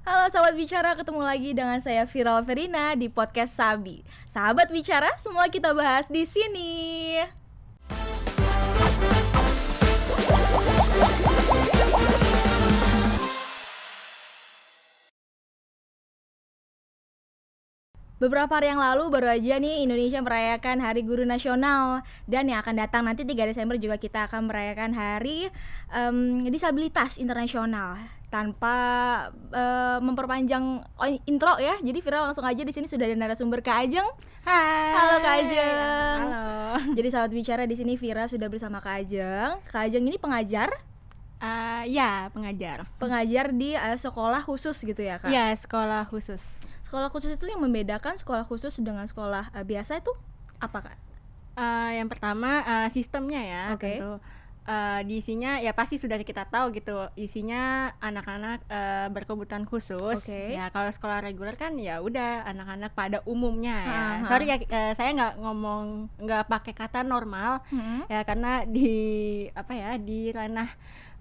Halo Sahabat Bicara, ketemu lagi dengan saya Viral Verina di podcast Sabi. Sahabat Bicara, semua kita bahas di sini. Beberapa hari yang lalu baru aja nih Indonesia merayakan Hari Guru Nasional. Dan yang akan datang nanti 3 Desember juga kita akan merayakan Hari Disabilitas Internasional. Tanpa memperpanjang intro ya, jadi Viral langsung aja di sini sudah ada narasumber Kak Ajeng. Hai. Halo Kak Ajeng. Halo. Jadi Sahabat Bicara, di sini Vira sudah bersama Kak Ajeng. Kak Ajeng ini pengajar Ya, pengajar. Pengajar di sekolah khusus gitu ya Kak? Iya, sekolah khusus. Sekolah khusus itu yang membedakan sekolah khusus dengan sekolah biasa itu apa Kak? Yang pertama sistemnya ya, Oke. tentu di isinya ya pasti sudah kita tahu gitu. Isinya anak-anak berkebutuhan khusus. Oke. Ya kalau sekolah reguler kan ya udah anak-anak pada umumnya ya. Aha. Sorry ya, saya nggak pakai kata normal ya, karena di ranah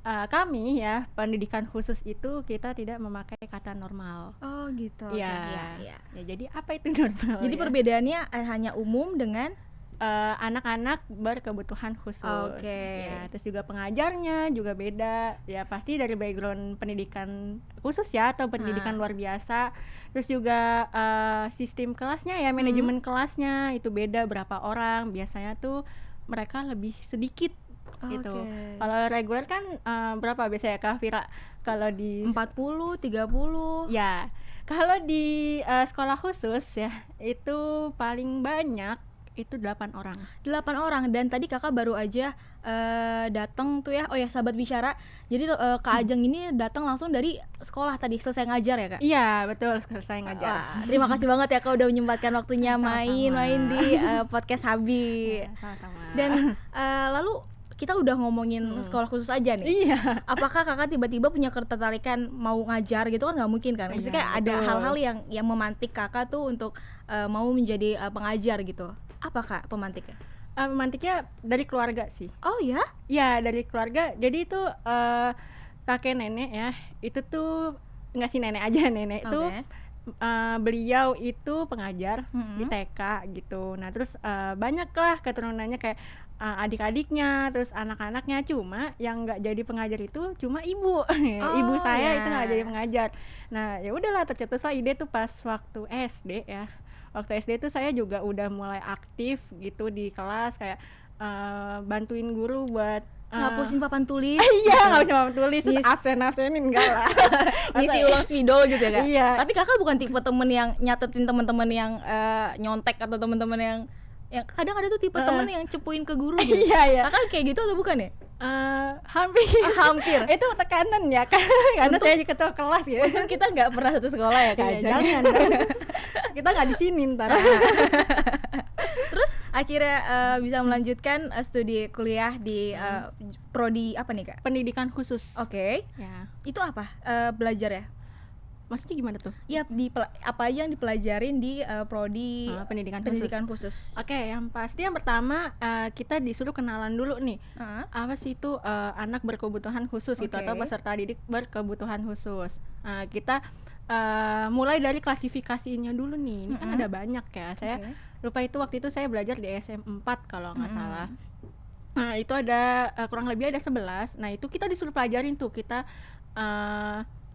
kami ya pendidikan khusus itu kita tidak memakai kata normal. Oh gitu. Iya. Oke, iya. Ya jadi apa itu normal? Jadi ya? perbedaannya hanya umum dengan Anak-anak berkebutuhan khusus. Oke. Ya, terus juga pengajarnya juga beda. Ya pasti dari background pendidikan khusus ya atau pendidikan luar biasa. Terus juga sistem kelasnya ya, manajemen kelasnya itu beda berapa orang. Biasanya tuh mereka lebih sedikit gitu. Oke. Kalau reguler kan berapa biasanya Kak Vira? Kalau di 40, 30. Ya, kalau di sekolah khusus ya itu paling banyak itu 8 orang. 8 orang. Dan tadi kakak baru aja datang tuh ya. Oh ya Sahabat Bicara, jadi Kak Ajeng ini datang langsung dari sekolah tadi, selesai ngajar ya Kak? Iya betul, selesai ngajar. Wah, terima kasih banget ya Kak udah menyempatkan waktunya Sama-sama. main di podcast Habi. Ya, sama-sama. Dan lalu kita udah ngomongin sekolah khusus aja nih. Iya. Apakah kakak tiba-tiba punya ketertarikan mau ngajar gitu, kan nggak mungkin kan? Maksudnya kayak Iya, ada betul. hal-hal yang memantik kakak tuh untuk mau menjadi pengajar gitu. Apa Kak pemantiknya? Pemantiknya dari keluarga sih. Oh ya? Ya dari keluarga. Jadi itu kakek nenek ya, itu tuh nggak sih nenek aja, nenek itu Oke. beliau itu pengajar Mhm. di TK gitu. Nah terus banyak lah keturunannya kayak adik-adiknya, terus anak-anaknya. Cuma yang nggak jadi pengajar itu cuma ibu. Ibu saya ya. itu nggak jadi pengajar. Nah ya udahlah, tercetuslah ide tuh pas waktu SD ya. Waktu SD tuh saya juga udah mulai aktif gitu di kelas, kayak bantuin guru buat Ngapusin papan tulis. iya, nggak usah papan tulis, terus Ngisi- absen-absenin enggak lah. Ngisi Masa- ulang spidol gitu ya Kak? Iya. Tapi kakak bukan tipe temen yang nyatetin teman-teman yang nyontek atau teman-teman yang kadang ada tuh tipe temen yang cepuin ke guru gitu. Iya, iya. Kakak kayak gitu atau bukan ya? Hampir. Hampir. Itu tekanan ya kan, karena saya juga ketua kelas ya. Untung kita nggak pernah satu sekolah ya Kak Iya, Ajeng. jangan. Kita nggak di sini ntar. Terus akhirnya bisa melanjutkan studi kuliah di prodi apa nih Kak? Pendidikan khusus. Oke. Ya. Itu apa belajar ya? Maksudnya gimana tuh? Ya apa aja yang dipelajarin di prodi Pendidikan khusus. Oke, yang pasti yang pertama kita disuruh kenalan dulu nih. Heeh. Apa sih itu anak berkebutuhan khusus gitu, Oke. atau peserta didik berkebutuhan khusus. Kita mulai dari klasifikasinya dulu nih. Ini kan ada banyak ya. Saya Oke. lupa itu waktu itu saya belajar di SM4 kalau nggak salah. Nah, itu ada kurang lebih ada 11. Nah, itu kita disuruh pelajarin tuh. Kita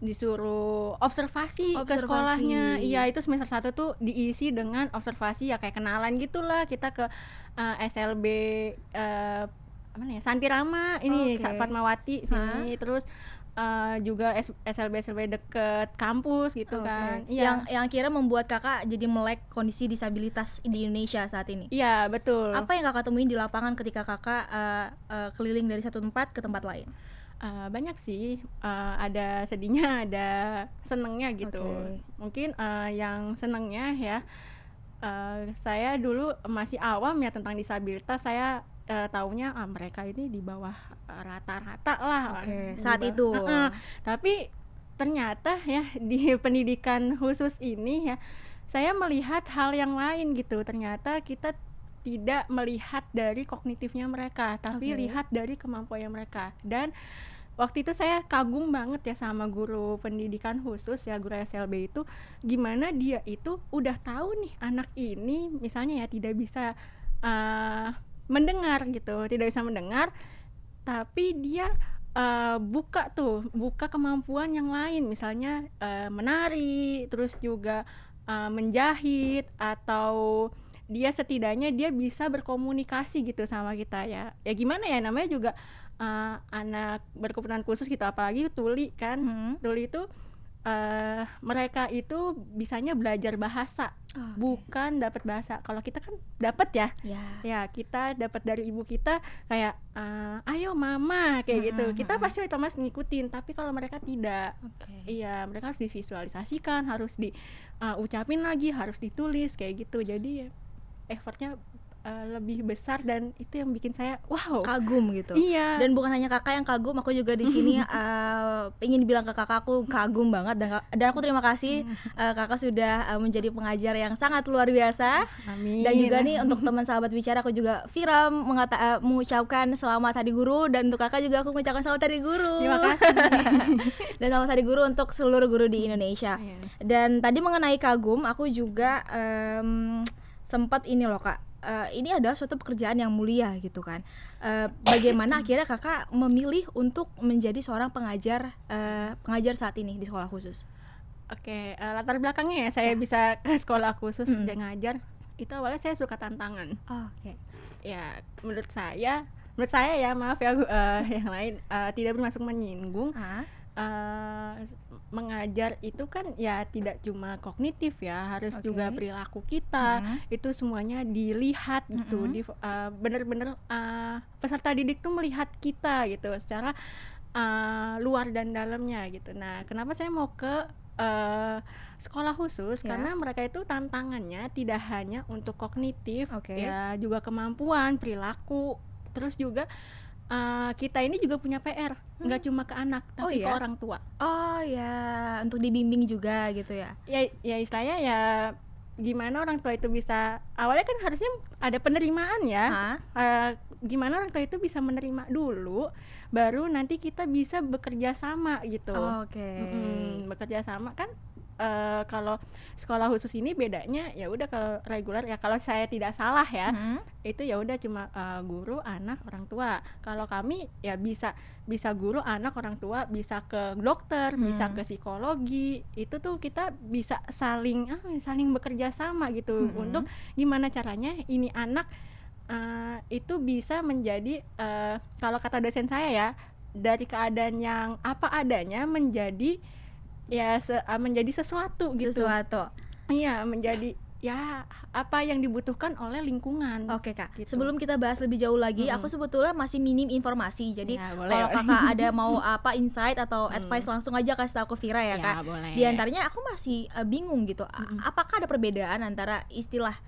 disuruh observasi ke Observasi. sekolahnya. Iya, itu semester 1 tuh diisi dengan observasi ya, kayak kenalan gitulah. Kita ke SLB mana ya? Santirama ini, Oke. Fatmawati sini. Terus juga SLB deket kampus gitu Oke. kan. Iya. Yang akhirnya membuat kakak jadi melek kondisi disabilitas di Indonesia saat ini. Iya, betul. Apa yang kakak temuin di lapangan ketika kakak keliling dari satu tempat ke tempat lain? Banyak sih, ada sedihnya, ada senengnya gitu. Oke. Mungkin yang senengnya ya, saya dulu masih awam ya tentang disabilitas. Saya taunya mereka ini di bawah rata-rata lah. Oke, Di saat bawah- itu. Tapi ternyata ya di pendidikan khusus ini ya, saya melihat hal yang lain gitu. Ternyata kita tidak melihat dari kognitifnya mereka, tapi Oke. lihat dari kemampuannya mereka. Dan waktu itu saya kagum banget ya sama guru pendidikan khusus ya, guru SLB itu, gimana dia itu udah tahu nih anak ini misalnya ya tidak bisa mendengar gitu, tidak bisa mendengar, tapi dia buka kemampuan yang lain, misalnya menari, terus juga menjahit, atau dia setidaknya dia bisa berkomunikasi gitu sama kita ya. Ya gimana ya, namanya juga anak berkebutuhan khusus gitu, apalagi tuli kan. Tuli itu mereka itu bisanya belajar bahasa, bukan dapat bahasa. Kalau kita kan dapat ya. Ya, kita dapat dari ibu kita kayak ayo mama kayak gitu. Kita pasti otomatis ngikutin, tapi kalau mereka tidak. Iya, mereka harus divisualisasikan, harus diucapin lagi, harus ditulis kayak gitu. Jadi effortnya lebih besar, dan itu yang bikin saya wow, kagum gitu. Iya. Dan bukan hanya kakak yang kagum, aku juga di sini ingin bilang ke kakak aku kagum banget, dan aku terima kasih kakak sudah menjadi pengajar yang sangat luar biasa. Amin. Dan juga nih untuk teman sahabat bicara, aku juga Vira mengucapkan selamat Hari Guru, dan untuk kakak juga aku mengucapkan selamat Hari Guru. Terima kasih. Dan selamat Hari Guru untuk seluruh guru di Indonesia. Dan tadi mengenai kagum, aku juga sempat ini loh Kak, ini adalah suatu pekerjaan yang mulia gitu kan. Bagaimana akhirnya kakak memilih untuk menjadi seorang pengajar saat ini di sekolah khusus? Oke, latar belakangnya ya saya bisa ke sekolah khusus dan ngajar, itu awalnya saya suka tantangan. Ya menurut saya ya, maaf ya yang lain tidak bermaksud menyinggung. Mengajar itu kan ya tidak cuma kognitif ya, harus juga perilaku kita, itu semuanya dilihat gitu. Bener-bener peserta didik tuh melihat kita gitu secara luar dan dalamnya gitu. Nah, kenapa saya mau ke sekolah khusus? Karena mereka itu tantangannya tidak hanya untuk kognitif, ya juga kemampuan, perilaku, terus juga kita ini juga punya PR, nggak cuma ke anak, tapi ke orang tua. Untuk dibimbing juga gitu ya? Ya istilahnya ya, gimana orang tua itu bisa, awalnya kan harusnya ada penerimaan ya. Gimana orang tua itu bisa menerima dulu, baru nanti kita bisa bekerja sama gitu. Bekerja sama kan. Kalau sekolah khusus ini bedanya ya udah, kalau reguler ya, kalau saya tidak salah ya, itu ya udah cuma guru, anak, orang tua. Kalau kami ya bisa guru, anak, orang tua, bisa ke dokter, bisa ke psikologi. Itu tuh kita bisa saling bekerja sama gitu, untuk gimana caranya ini anak itu bisa menjadi kalau kata dosen saya ya, dari keadaan yang apa adanya menjadi ya menjadi sesuatu gitu. Iya, menjadi ya apa yang dibutuhkan oleh lingkungan. Oke Kak, gitu. Sebelum kita bahas lebih jauh lagi, aku sebetulnya masih minim informasi. Jadi kalau kakak ada mau apa insight atau advice, langsung aja kasih tahu ke Vira ya Kak. Boleh. Di antaranya aku masih bingung gitu, apakah ada perbedaan antara istilah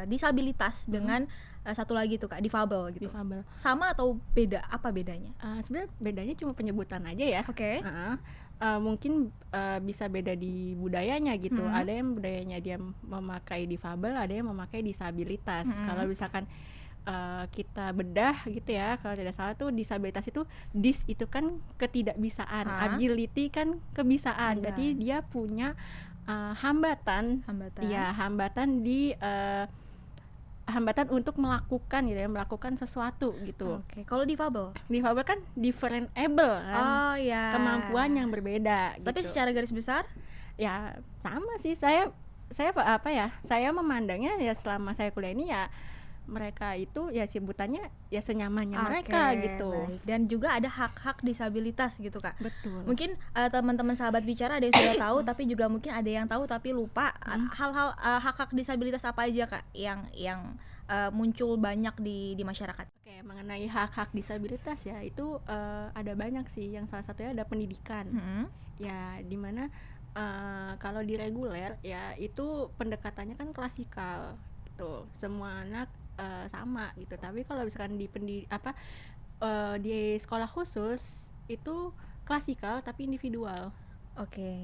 disabilitas dengan satu lagi tuh Kak, difabel gitu. Sama atau beda? Apa bedanya? Sebenarnya bedanya cuma penyebutan aja ya. Mungkin bisa beda di budayanya gitu. Ada yang budayanya dia memakai difabel, ada yang memakai disabilitas. Kalau misalkan kita bedah gitu ya, kalau tidak salah tuh disabilitas itu, dis itu kan ketidakbisaan, agility kan kebisaan. Berarti dia punya hambatan. Ya, hambatan di hambatan untuk melakukan gitu ya, melakukan sesuatu gitu. Kalau difabel kan different able kan. Kemampuan yang berbeda. Tapi gitu. secara garis besar ya sama sih. Saya saya memandangnya ya, selama saya kuliah ini ya, mereka itu ya sebutannya ya senyamannya mereka gitu. Baik. Dan juga ada hak-hak disabilitas gitu Kak. Betul. Mungkin teman-teman sahabat bicara ada yang sudah tahu, tapi juga mungkin ada yang tahu tapi lupa. Hal-hal hak-hak disabilitas apa aja Kak yang muncul banyak di masyarakat? Mengenai hak-hak disabilitas ya, itu ada banyak sih. Yang salah satunya ada pendidikan. Ya dimana kalau di reguler ya itu pendekatannya kan klasikal gitu. Semua anak sama gitu. Tapi kalau misalkan di di sekolah khusus itu klasikal tapi individual.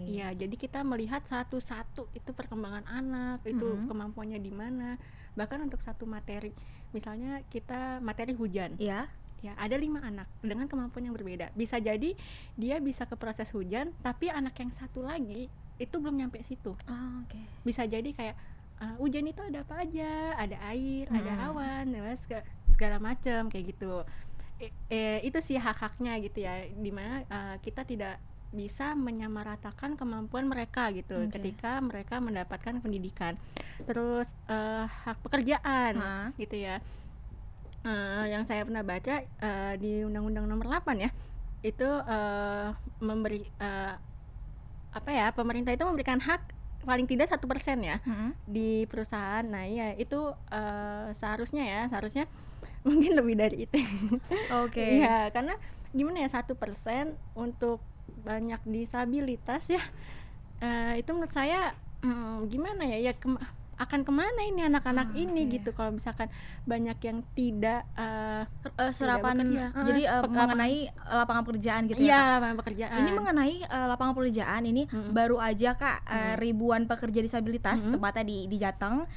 Iya, jadi kita melihat satu-satu itu perkembangan anak, itu kemampuannya di mana. Bahkan untuk satu materi, misalnya kita materi hujan. ya ada 5 anak dengan kemampuan yang berbeda. Bisa jadi dia bisa ke proses hujan, tapi anak yang satu lagi itu belum nyampe situ. Oh, oke. Bisa jadi kayak hujan itu ada apa aja, ada air, ada awan, segala macam kayak gitu. Itu sih hak-haknya gitu ya, dimana kita tidak bisa menyamaratakan kemampuan mereka gitu ketika mereka mendapatkan pendidikan. Terus hak pekerjaan gitu ya. Yang saya pernah baca di Undang-Undang Nomor 8 ya, itu memberi pemerintah itu memberikan hak paling tidak 1% ya di perusahaan. Nah iya itu seharusnya mungkin lebih dari itu. Oke. Iya, karena gimana ya, 1% untuk banyak disabilitas ya, itu menurut saya gimana ya, akan kemana ini anak-anak ini gitu kalau misalkan banyak yang tidak serapan bekerja. jadi mengenai lapangan pekerjaan gitu ya, Iya, Kak? lapangan pekerjaan. Ini mengenai lapangan pekerjaan ini baru aja Kak, ribuan pekerja disabilitas tepatnya di Jateng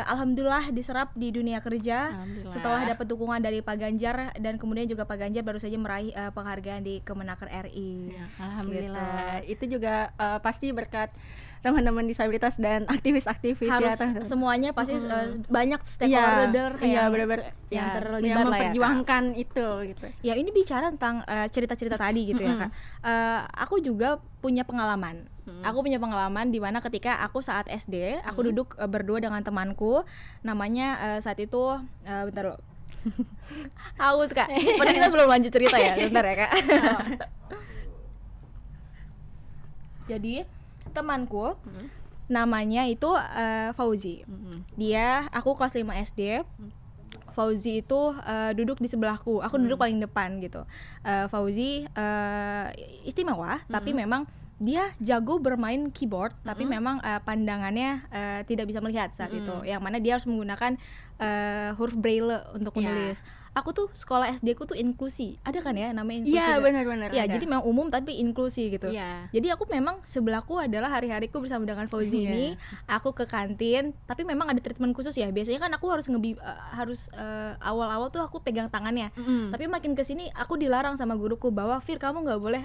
alhamdulillah diserap di dunia kerja setelah dapat dukungan dari Pak Ganjar, dan kemudian juga Pak Ganjar baru saja meraih penghargaan di Kemenaker RI. Ya, alhamdulillah. Gitu. Itu juga pasti berkat teman-teman disabilitas dan aktivis-aktivis harus ya, semuanya pasti banyak stakeholder yang terlibat yang lah ya, Kak. memperjuangkan itu gitu. Ya ini bicara tentang cerita-cerita tadi gitu ya Kak. Aku juga punya pengalaman. Aku punya pengalaman di mana ketika aku saat SD, aku duduk berdua dengan temanku, namanya saat itu bentar dulu. Haus Kak. Padahal kita belum lanjut cerita ya, bentar ya Kak. Jadi temanku namanya itu Fauzi. Aku kelas 5 SD. Fauzi itu duduk di sebelahku. Aku duduk paling depan gitu. Fauzi istimewa, tapi memang dia jago bermain keyboard, tapi memang pandangannya tidak bisa melihat saat itu. Yang mana dia harus menggunakan huruf braille untuk menulis. Aku tuh sekolah SD ku tuh inklusi, ada kan ya namanya inklusi? Iya, benar-benar. Ya, jadi memang umum tapi inklusi gitu. Iya. Jadi aku memang sebelahku adalah hari-hariku bersama dengan Fauzi ini. Aku ke kantin, tapi memang ada treatment khusus ya. Biasanya kan aku harus awal-awal tuh aku pegang tangannya. Tapi makin kesini aku dilarang sama guruku bahwa Fir, kamu nggak boleh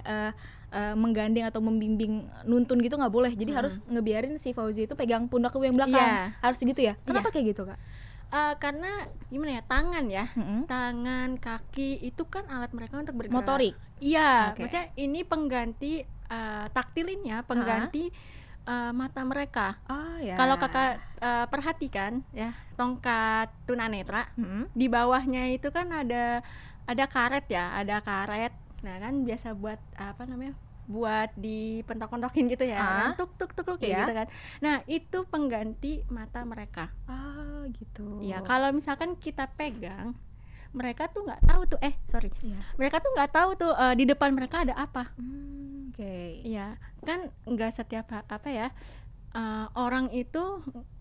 menggandeng atau membimbing nuntun gitu, nggak boleh. Jadi harus ngebiarin si Fauzi itu pegang pundakku yang belakang. Harus gitu ya. Kenapa kayak gitu Kak? Karena gimana ya, tangan ya, tangan, kaki itu kan alat mereka untuk bergerak. Motorik. Iya, maksudnya ini pengganti taktilinnya, pengganti mata mereka. Kalau kakak perhatikan ya, tongkat tunanetra di bawahnya itu kan ada karet ya, ada karet. Nah kan biasa buat buat dipentok-pentokin gitu ya, tuk kayak gitu kan. Nah itu pengganti mata mereka. Gitu. Ya kalau misalkan kita pegang, mereka tuh nggak tahu tuh mereka tuh nggak tahu tuh di depan mereka ada apa. Iya kan, nggak setiap orang itu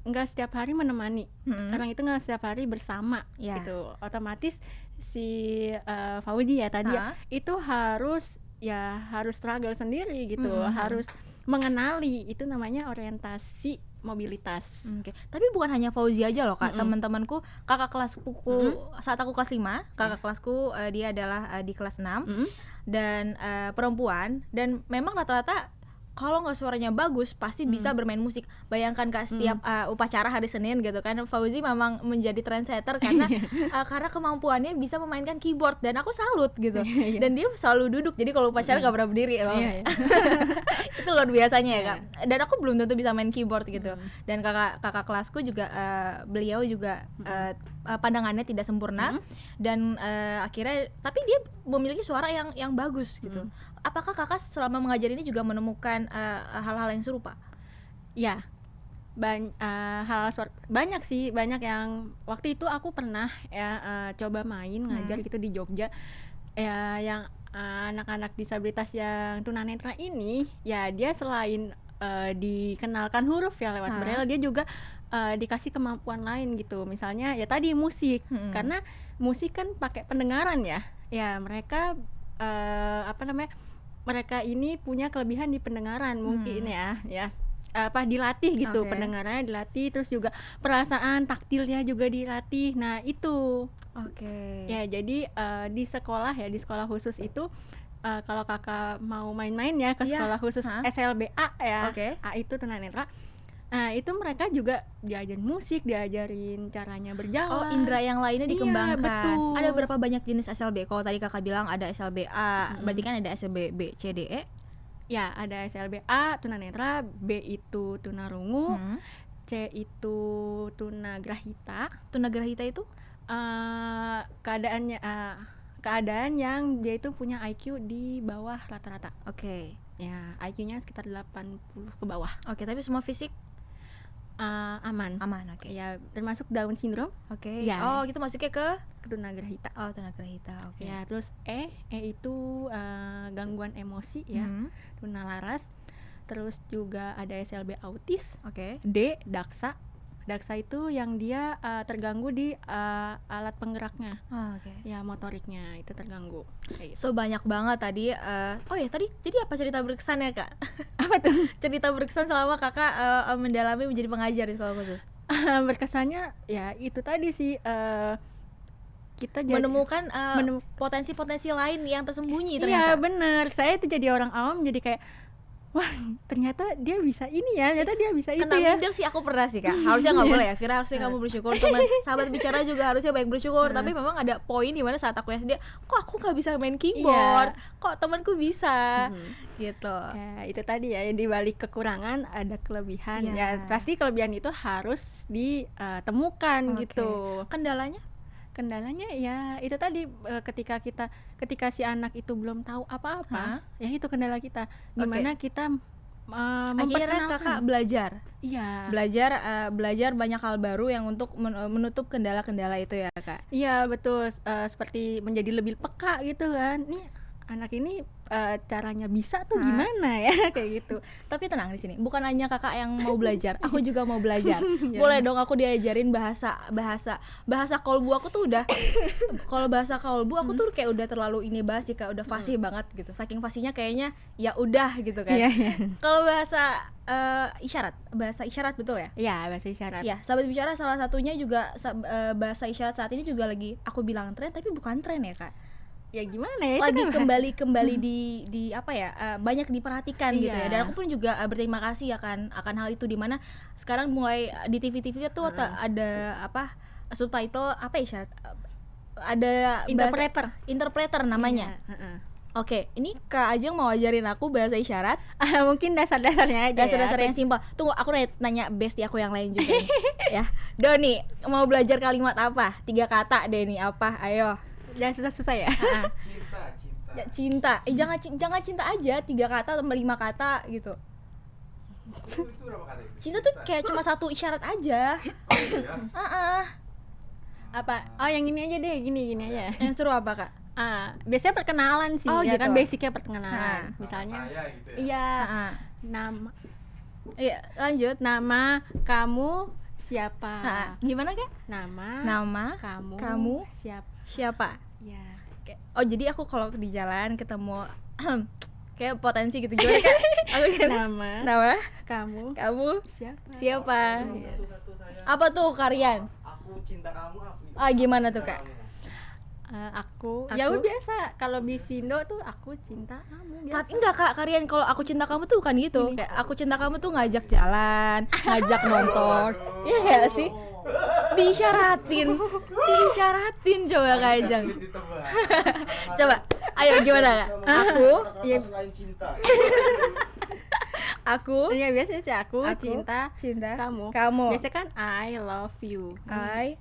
nggak setiap hari menemani, orang itu nggak setiap hari bersama gitu. Otomatis si Fauzi ya tadi itu harus struggle sendiri gitu, harus mengenali, itu namanya orientasi mobilitas. Tapi bukan hanya Fauzi aja loh Kak, teman-temanku, kakak kelasku saat aku kelas 5, kakak kelasku dia adalah di kelas 6 dan perempuan, dan memang rata-rata kalau nggak suaranya bagus pasti bisa bermain musik. Bayangkan Kak, setiap upacara hari Senin gitu kan, Fauzi memang menjadi trendsetter karena kemampuannya bisa memainkan keyboard, dan aku salut gitu. Dan dia selalu duduk, jadi kalau upacara nggak pernah berdiri itu luar biasanya ya Kak. Dan aku belum tentu bisa main keyboard gitu. Dan kakak kelasku juga beliau juga pandangannya tidak sempurna, dan akhirnya tapi dia memiliki suara yang bagus gitu. Apakah kakak selama mengajar ini juga menemukan hal-hal yang serupa? Ya, banyak sih, banyak yang waktu itu aku pernah coba main ngajar gitu di Jogja ya, yang anak-anak disabilitas yang tunanetra ini ya, dia selain dikenalkan huruf ya lewat braille, dia juga dikasih kemampuan lain gitu, misalnya ya tadi musik, karena musik kan pakai pendengaran ya, mereka mereka ini punya kelebihan di pendengaran mungkin ya. dilatih gitu, Oke. pendengarannya dilatih, terus juga perasaan taktilnya juga dilatih. Nah, itu. Oke. Ya, jadi di sekolah ya, di sekolah khusus itu kalau Kakak mau main-main ya ke Iya. sekolah khusus Hah? SLBA ya. Oke. A itu tunanetra. Nah, itu mereka juga diajarin musik, diajarin caranya Oh, berjalan. indera yang lainnya Iya, dikembangkan. betul. Ada berapa banyak jenis SLB? Kalau tadi Kakak bilang ada SLBA, Mm-mm. berarti kan ada SLB B, C, D, E. Ya, ada SLBA tunanetra, B itu tunarungu, Hmm. C itu tunagrahita. Tunagrahita itu? Keadaan yang dia itu punya IQ di bawah rata-rata. Oke. Ya, IQ-nya sekitar 80 ke bawah. Oke, tapi semua fisik Aman. aman. Oke. Ya, termasuk Down syndrome, Oke. Ya. Oh, gitu masuknya ke tunagrahita. tunagrahita. Oke. Ya, terus E itu gangguan emosi ya, Hmm. tunalaras. Terus juga ada SLB autis. Oke. D daksa. Daksa itu yang dia terganggu di alat penggeraknya. Oh, oke. Ya, motoriknya itu terganggu. Kayak gitu. So banyak banget tadi. Oh ya, tadi jadi apa cerita berkesan ya, Kak? Apa tuh? Cerita berkesan selama Kakak mendalami menjadi pengajar di sekolah khusus. Berkesannya ya itu tadi sih, kita jadi Menemukan menem- potensi-potensi lain yang tersembunyi Iya, ternyata. bener. Saya tuh jadi orang awam, jadi kayak wah, ternyata dia bisa ini ya, ternyata dia bisa itu Kena ya. minder sih aku pernah sih, Kak. Harusnya nggak boleh ya, Vira, harusnya kamu bersyukur. Teman sahabat bicara juga harusnya baik bersyukur. Tapi memang ada poin di mana saat aku SD, kok aku nggak bisa main keyboard, kok temanku bisa, gitu. Ya, itu tadi ya, di balik kekurangan ada kelebihan. Iya. Ya, pasti kelebihan itu harus ditemukan Oke. gitu. Kendalanya Ya itu tadi, ketika si anak itu belum tahu apa-apa, ya itu kendala kita. Gimana kita akhirnya Kakak belajar. Iya. Belajar banyak hal baru yang untuk menutup kendala-kendala itu ya, Kak. Iya, betul. Seperti menjadi lebih peka gitu kan. Nih anak ini caranya bisa tuh gimana ya kayak gitu. Tapi tenang di sini, bukan hanya Kakak yang mau belajar, aku juga mau belajar. Boleh dong aku diajarin bahasa kolbu aku tuh udah kalau bahasa kolbu aku tuh kayak udah terlalu ini basi, Kak, udah fasih banget gitu. Saking fasihnya kayaknya ya udah gitu kan. Iya, iya. Kalau bahasa isyarat betul ya? Iya, bahasa isyarat. Ya, sahabat bicara salah satunya juga bahasa isyarat saat ini juga lagi aku bilang tren tapi bukan tren ya, Kak. Ya gimana ya? Lagi Itu kan kembali di apa ya, banyak diperhatikan gitu ya. Iya. Dan aku pun juga berterima kasih akan hal itu, dimana sekarang mulai di TV-TV tuh ada apa subtitle apa ya, isyarat, ada interpreter namanya. Iya, heeh. Oke, ini Kak Ajeng mau ajarin aku bahasa isyarat. Mungkin dasar-dasarnya aja Dasar-dasar ya. yang simpel. Tunggu, aku nanya bestie aku yang lain juga nih. Ya, Doni mau belajar kalimat apa? 3 kata deh nih, apa? Ayo. Jangan susah-susah ya. Cinta. Ya, cinta. Jangan cinta aja, 3 kata tambah 5 kata gitu. Itu berapa kali? Cinta tuh kayak cuma satu isyarat aja. Oh, iya. Apa? Oh, yang ini aja deh, gini aja. Yang seru apa, Kak? Biasanya perkenalan sih, Oh, ya gitu. kan basicnya perkenalan. Nama Misalnya, saya gitu ya. iya, Heeh. nama Iya, lanjut. nama kamu siapa? Heeh. Gimana, Kak? Nama kamu siapa? siapa? Ya. Oh, jadi aku kalau di jalan ketemu kayak potensi gitu gimana, Kak? Aku kira nama Kamu kamu siapa? siapa? Satu-satu saya. Apa tuh Karian? Aku cinta kamu apa? Gimana tuh, Kak? Aku. Aku? Ya udah biasa. Kalau Bisindo tuh aku cinta kamu biasa. Tapi enggak, Kak, Karian, kalau aku cinta kamu tuh bukan gitu. Kayak aku cinta kamu tuh ngajak jalan, ngajak nonton. Iya enggak sih? Diisyaratin coba Kak Ajeng. Coba, ayo gimana, Kak? Ya selain cinta. Aku Iya, biasanya sih aku cinta kamu. Biasanya kan I love you.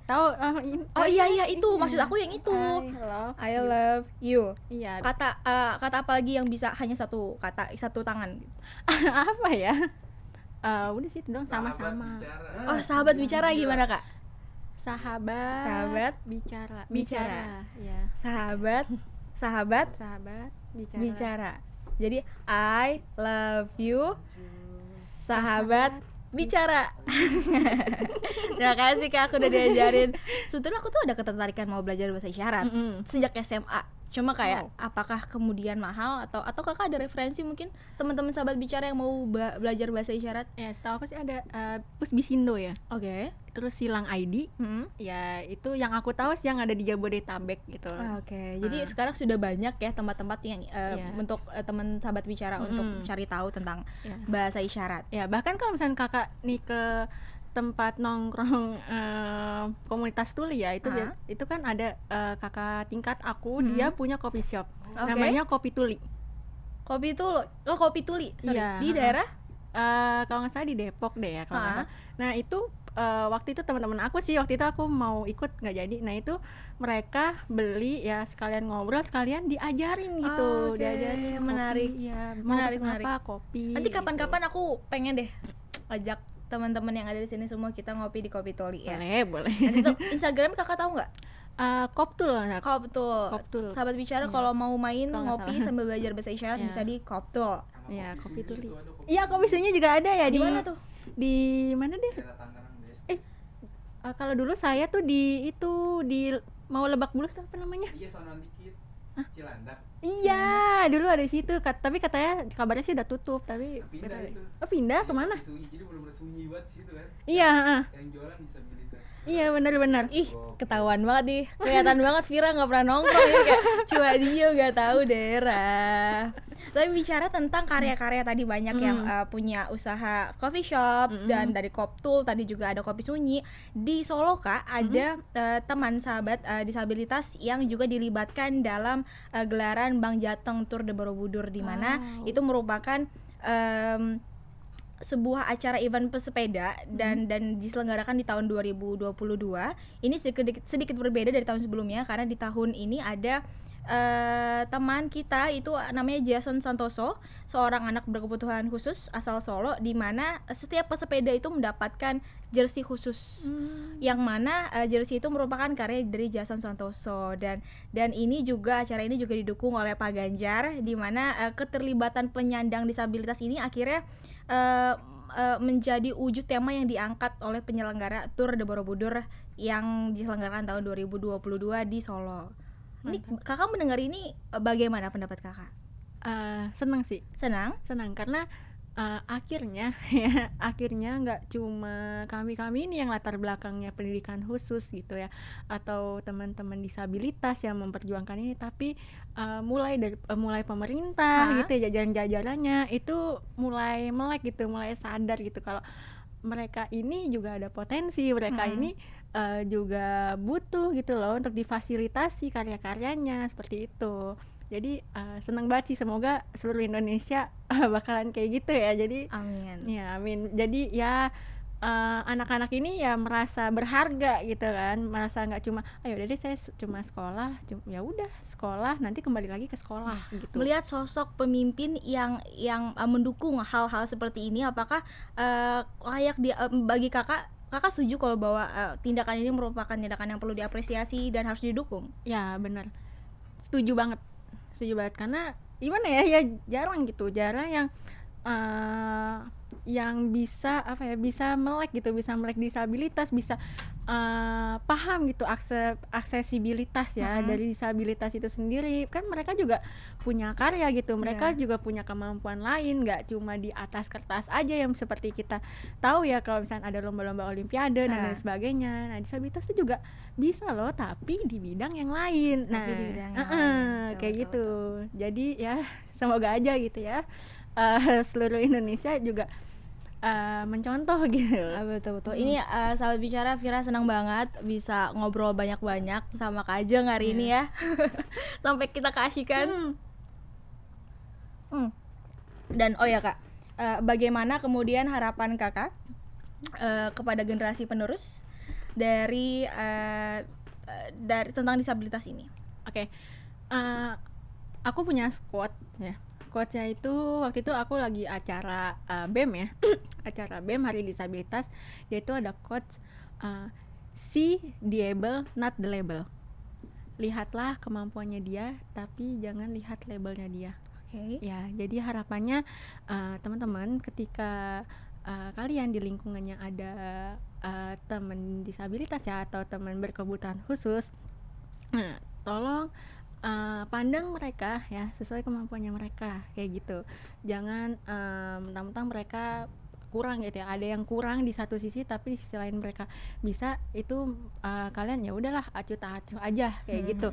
Tahu Oh iya itu maksud aku yang itu. I love you. Iya. Kata apa lagi yang bisa hanya satu kata, satu tangan? Apa ya? Udah sih itu dong, sama-sama. Oh, sahabat bicara gimana, Kak? Sahabat bicara. Ya. Sahabat Sahabat bicara. Jadi I love you, sahabat bicara. Terima kasih, Kak, aku udah diajarin. Sebetulnya aku tuh ada ketertarikan mau belajar bahasa isyarat sejak SMA. Cuma kayak Wow. apakah kemudian mahal atau kakak ada referensi mungkin teman-teman sahabat bicara yang mau belajar bahasa isyarat? Ya setahu aku sih ada Pusbisindo ya, Oke. terus Silang ID. Ya itu yang aku tahu sih yang ada di Jabodetabek gitu. Oke. Jadi Ah. sekarang sudah banyak ya tempat-tempat yang Iya. untuk teman sahabat bicara untuk cari tahu tentang Ya. bahasa isyarat. Ya bahkan kalau misalnya kakak nih ke tempat nongkrong komunitas tuli ya, itu kan ada kakak tingkat aku, dia punya coffee shop. Oke. Namanya Kopi Tuli. Kopi tuli. Sorry. Iya, Di daerah? kalau nggak salah di Depok deh ya kalau nggak Ah. salah. Nah itu waktu itu teman-teman aku sih, waktu itu aku mau ikut nggak jadi. Nah itu mereka beli ya, sekalian ngobrol sekalian diajarin gitu. Oke, Diajarin kopi, menarik. ya mau Menarik, pesen menarik. apa, kopi Nanti gitu. kapan-kapan aku pengen deh ajak teman-teman yang ada di sini semua kita ngopi di Kopi Tuli ya. boleh. Nanti tuh Instagram kakak tahu nggak? Koptul lah. Koptul. Koptul. Sahabat bicara Iya. kalau mau main Kalau nggak ngopi salah. sambil belajar bahasa isyarat Iya. bisa di Koptul. Sama Iya, kopi Kopi sunyi Tuli. itu ada kopi Iya, kopi sunyi juga ada ya Di mana tuh? Di mana deh? daerah Tangerang Best. Kalau dulu saya tuh di mau Lebak Bulus apa namanya? Iya, sono dikit. Cilandak. Iya, dulu ada di situ. Tapi katanya kabarnya sih udah tutup. Tapi Pindah nggak tahu. itu. Oh, pindah Iya, kemana? kopi sunyi. Jadi benar-benar sunyi banget di situ kan. Iya, Yang jualan disabilitas. iya benar-benar. Ih, ketahuan banget nih. Kelihatan banget Vira nggak pernah nongkrong ya, kayak cuma dia nggak tahu daerah. Tapi bicara tentang karya-karya tadi banyak yang punya usaha coffee shop dan dari Koptul tadi juga ada kopi sunyi. Di Solo Kak ada teman sahabat disabilitas yang juga dilibatkan dalam gelaran Bang Jateng Tour de Borobudur di mana Wow. itu merupakan sebuah acara event pesepeda dan diselenggarakan di tahun 2022. Ini sedikit berbeda dari tahun sebelumnya karena di tahun ini ada teman kita itu namanya Jason Santoso, seorang anak berkebutuhan khusus asal Solo, di mana setiap pesepeda itu mendapatkan jersey khusus. Yang mana jersey itu merupakan karya dari Jason Santoso dan ini juga acara ini juga didukung oleh Pak Ganjar, di mana keterlibatan penyandang disabilitas ini akhirnya menjadi wujud tema yang diangkat oleh penyelenggara Tour de Borobudur yang diselenggarakan tahun 2022 di Solo. Ini kakak mendengar ini bagaimana pendapat kakak? Senang sih, Senang? karena akhirnya ya akhirnya nggak cuma kami ini yang latar belakangnya pendidikan khusus gitu ya, atau teman-teman disabilitas yang memperjuangkan ini, tapi mulai pemerintah gitu ya, jajaran-jajarannya itu mulai melek gitu, mulai sadar gitu kalau mereka ini juga ada potensi, mereka ini juga butuh gitu loh untuk difasilitasi karya-karyanya seperti itu. Jadi seneng banget sih, semoga seluruh Indonesia bakalan kayak gitu ya. Jadi Amin. ya amin. Jadi ya anak-anak ini ya merasa berharga gitu kan, merasa nggak cuma ayo udah deh saya cuma sekolah, ya udah sekolah nanti kembali lagi ke sekolah gitu. Melihat sosok pemimpin yang mendukung hal-hal seperti ini, apakah layak bagi kakak setuju kalau bahwa tindakan ini merupakan tindakan yang perlu diapresiasi dan harus didukung? Ya benar, setuju banget karena gimana ya jarang yang bisa bisa melek disabilitas, bisa paham gitu aksesibilitas ya dari disabilitas itu sendiri. Kan mereka juga punya karya gitu, mereka juga punya kemampuan lain, nggak cuma di atas kertas aja yang seperti kita tahu ya kalau misalnya ada lomba-lomba olimpiade dan lain sebagainya. Nah disabilitas itu juga bisa loh, tapi di bidang yang lain. Nah Tapi di bidang yang lain. kayak Betul, gitu. Jadi ya semoga aja gitu ya seluruh Indonesia juga mencontoh gitu. Betul. Ini sahabat bicara, Vira senang banget bisa ngobrol banyak-banyak sama Kak Ajeng hari ini ya. Sampai kita keasyikan. Dan oh ya Kak, bagaimana kemudian harapan kakak kepada generasi penerus dari tentang disabilitas ini? Oke. Aku punya quote ya. Quote-nya itu waktu itu aku lagi acara BEM ya. Acara BEM Hari Disabilitas, yaitu ada quote see the able not the label. Lihatlah kemampuannya dia, tapi jangan lihat labelnya dia. Oke. Ya, jadi harapannya teman-teman ketika kalian di lingkungannya ada teman disabilitas ya atau teman berkebutuhan khusus, tolong pandang mereka ya sesuai kemampuannya mereka kayak gitu. Jangan mentang-mentang mereka kurang gitu ya, ada yang kurang di satu sisi tapi di sisi lain mereka bisa, itu kalian ya udahlah acuh tak acuh aja kayak gitu.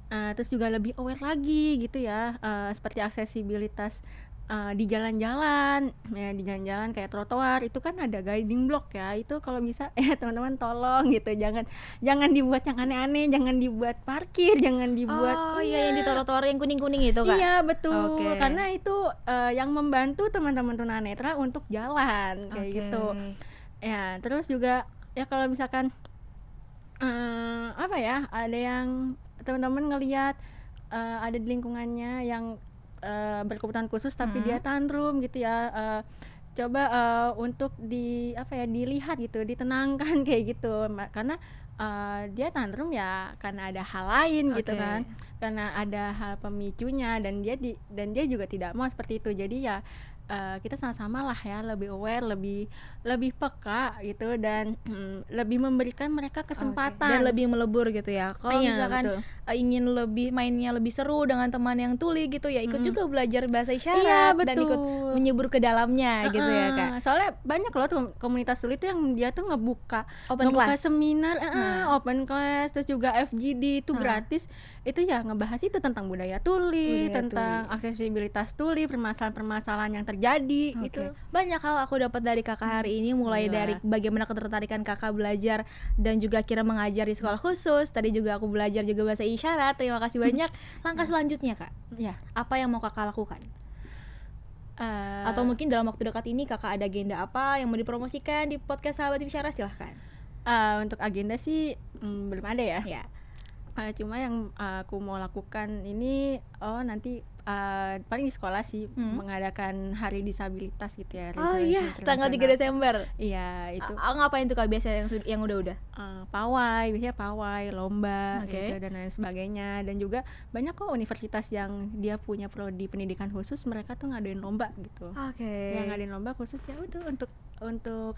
Terus juga lebih aware lagi gitu ya, seperti aksesibilitas di jalan-jalan ya, di jalan-jalan kayak trotoar itu kan ada guiding block ya, itu kalau bisa teman-teman tolong gitu, jangan dibuat yang aneh-aneh, jangan dibuat parkir, jangan dibuat Oh iya, yang di trotoar yang kuning-kuning itu Kak? iya betul. Oke. Karena itu yang membantu teman-teman tunanetra untuk jalan kayak Oke. gitu ya. Terus juga ya kalau misalkan apa ya, ada yang teman-teman ngelihat ada di lingkungannya yang berkebutuhan khusus tapi dia tantrum gitu ya, coba untuk dilihat gitu, ditenangkan kayak gitu. Karena dia tantrum ya karena ada hal lain gitu Oke. kan, karena ada hal pemicunya dan dia juga tidak mau seperti itu. Jadi ya kita sama-sama lah ya lebih aware, lebih peka gitu, dan lebih memberikan mereka kesempatan Dan lebih melebur gitu ya. Kalau Iya, misalkan betul. ingin lebih mainnya lebih seru dengan teman yang tuli gitu ya, ikut juga belajar bahasa Iya, isyarat dan ikut betul. menyebur ke dalamnya gitu ya Kak. Soalnya banyak loh tuh komunitas sulit tuh yang dia tuh ngebuka Open class. seminar, open class, terus juga FGD itu gratis. Itu ya ngebahas itu tentang budaya tuli, Budaya tentang aksesibilitas tuli, permasalahan-permasalahan yang terjadi Oke. gitu. Banyak hal aku dapat dari Kakak hari ini, mulai Gila. dari bagaimana ketertarikan Kakak belajar dan juga kira mengajar di sekolah khusus. Tadi juga aku belajar juga bahasa isyarat. Terima kasih banyak. Langkah selanjutnya Kak, Ya. apa yang mau Kakak lakukan? Atau mungkin dalam waktu dekat ini Kakak ada agenda apa yang mau dipromosikan di podcast Sahabat Bicara, silahkan. Untuk agenda sih belum ada ya. Ya. Cuma yang aku mau lakukan ini nanti paling di sekolah sih mengadakan hari disabilitas gitu ya. Oh Hari iya, tanggal 3 internasional. Desember. Iya itu Ngapain tuh Kak biasanya yang udah-udah? pawai, biasanya pawai, lomba Oke. gitu dan lain sebagainya. Dan juga banyak kok universitas yang dia punya prodi pendidikan khusus, mereka tuh ngadain lomba gitu. Oke. Yang ngadain lomba khusus ya itu untuk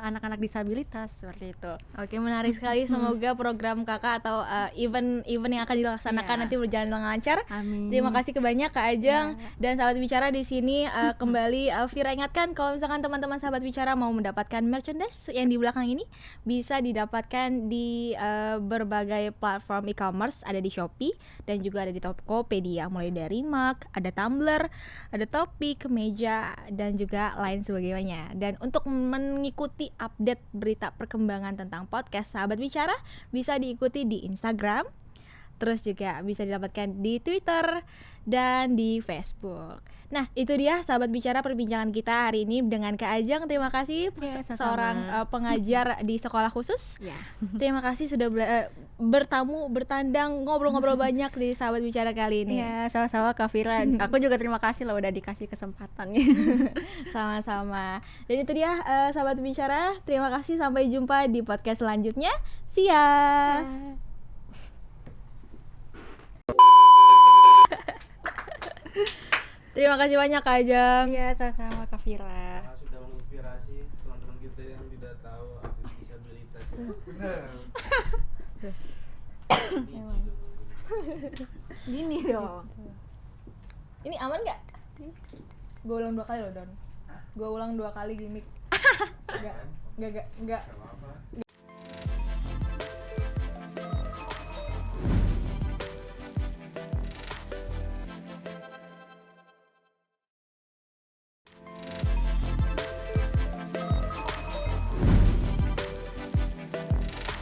anak-anak disabilitas seperti itu. Oke, menarik sekali. Semoga program Kakak atau event yang akan dilaksanakan Iya. nanti berjalan dengan lancar. Amin. Terima kasih banyak Kak Ajeng dan Sahabat Bicara di sini. Kembali Vira ingatkan kalau misalkan teman-teman Sahabat Bicara mau mendapatkan merchandise yang di belakang ini bisa didapatkan di berbagai platform e-commerce, ada di Shopee dan juga ada di Tokopedia, mulai dari mug, ada tumbler, ada topi, kemeja dan juga lain sebagainya. Dan untuk mengikuti update berita perkembangan tentang podcast Sahabat Bicara bisa diikuti di Instagram, terus juga bisa didapatkan di Twitter dan di Facebook. Nah, itu dia Sahabat Bicara perbincangan kita hari ini dengan Kak Ajeng. Terima kasih Ya, sama-sama. seorang pengajar di sekolah khusus. Ya. Terima kasih sudah bertandang, ngobrol-ngobrol banyak di Sahabat Bicara kali ini. Iya, sama-sama Kak Vira. Aku juga terima kasih loh udah dikasih kesempatan. Sama-sama. Dan itu dia Sahabat Bicara. Terima kasih, sampai jumpa di podcast selanjutnya. See ya. Terima kasih banyak Kak Ajeng. Iya, sama-sama Kak Vira. Sudah menginspirasi teman-teman kita yang tidak tahu arti disabilitas ya. Benar. Gini dong. Ini aman nggak? Gue ulang 2 kali loh Don. Gue ulang 2 kali gimmick. Enggak. Gak apa-apa.